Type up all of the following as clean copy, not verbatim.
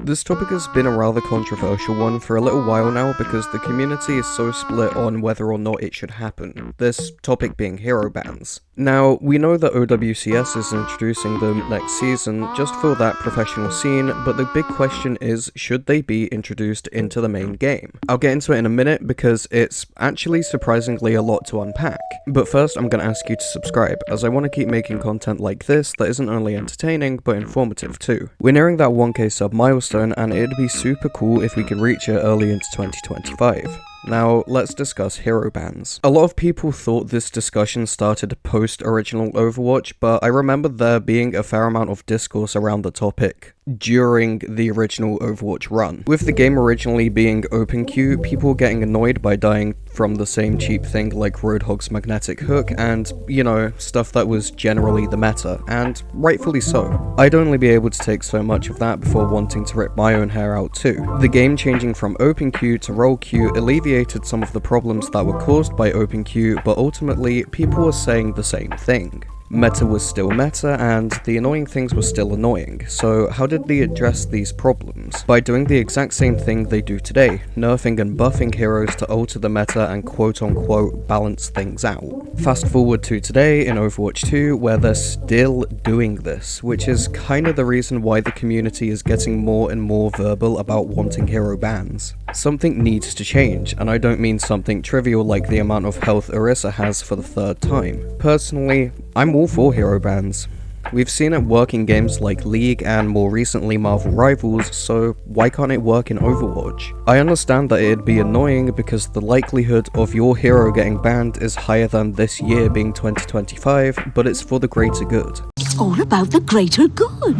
This topic has been a rather controversial one for a little while now because the community is so split on whether or not it should happen, this topic being hero bans. Now, we know that OWCS is introducing them next season just for that professional scene, but the big question is, should they be introduced into the main game? I'll get into it in a minute because it's actually surprisingly a lot to unpack. But first, I'm going to ask you to subscribe, as I want to keep making content like this that isn't only entertaining, but informative too. We're nearing that 1k sub milestone, and it'd be super cool if we could reach it early into 2025. Now, let's discuss hero bans. A lot of people thought this discussion started post-original Overwatch, but I remember there being a fair amount of discourse around the topic during the original Overwatch run. With the game originally being open queue, people were getting annoyed by dying from the same cheap thing like Roadhog's magnetic hook and, you know, stuff that was generally the meta, and rightfully so. I'd only be able to take so much of that before wanting to rip my own hair out too. The game changing from open queue to role queue alleviated some of the problems that were caused by open queue, but ultimately people were saying the same thing. Meta was still meta, and the annoying things were still annoying, so how did they address these problems? By doing the exact same thing they do today, nerfing and buffing heroes to alter the meta and quote-unquote balance things out. Fast forward to today in Overwatch 2, where they're still doing this, which is kinda the reason why the community is getting more and more verbal about wanting hero bans. Something needs to change, and I don't mean something trivial like the amount of health Orisa has for the third time. Personally, I'm all for hero bans. We've seen it work in games like League and more recently Marvel Rivals, so why can't it work in Overwatch? I understand that it'd be annoying because the likelihood of your hero getting banned is higher than this year being 2025, but it's for the greater good. It's all about the greater good.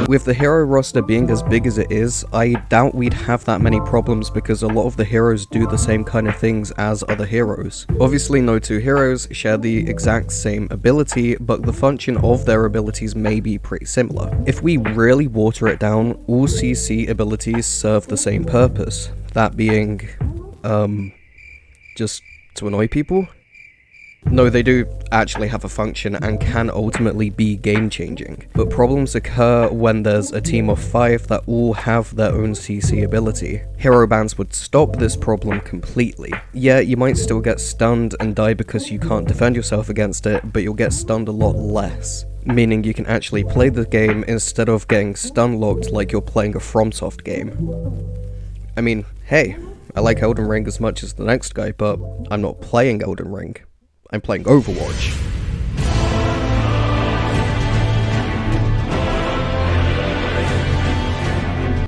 With the hero roster being as big as it is, I doubt we'd have that many problems because a lot of the heroes do the same kind of things as other heroes. Obviously no two heroes share the exact same ability, but the function of their abilities may be pretty similar. If we really water it down, all CC abilities serve the same purpose, that being, just to annoy people? No, they do actually have a function and can ultimately be game-changing, but problems occur when there's a team of 5 that all have their own CC ability. Hero bans would stop this problem completely. Yeah, you might still get stunned and die because you can't defend yourself against it, but you'll get stunned a lot less. Meaning you can actually play the game instead of getting stun-locked like you're playing a FromSoft game. I mean, hey, I like Elden Ring as much as the next guy, but I'm not playing Elden Ring. I'm playing Overwatch.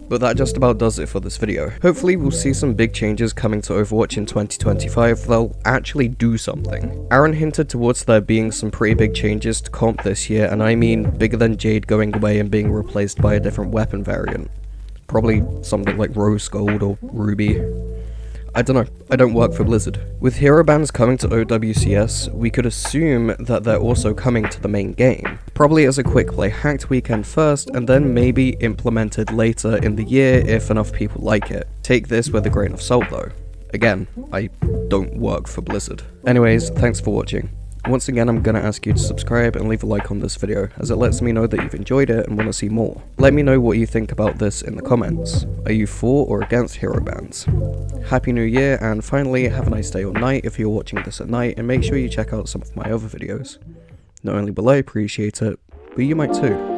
But that just about does it for this video. Hopefully we'll see some big changes coming to Overwatch in 2025 that'll actually do something. Aaron hinted towards there being some pretty big changes to comp this year, and I mean bigger than Jade going away and being replaced by a different weapon variant. Probably something like Rose Gold or Ruby. I don't know, I don't work for Blizzard. With hero bans coming to OWCS, we could assume that they're also coming to the main game. Probably as a quick play hacked weekend first, and then maybe implemented later in the year if enough people like it. Take this with a grain of salt though. Again, I don't work for Blizzard. Anyways, thanks for watching. Once again, I'm gonna ask you to subscribe and leave a like on this video, as it lets me know that you've enjoyed it and want to see more. Let me know what you think about this in the comments. Are you for or against hero bans? Happy New Year, and finally, have a nice day or night if you're watching this at night, and make sure you check out some of my other videos. Not only will I appreciate it, but you might too.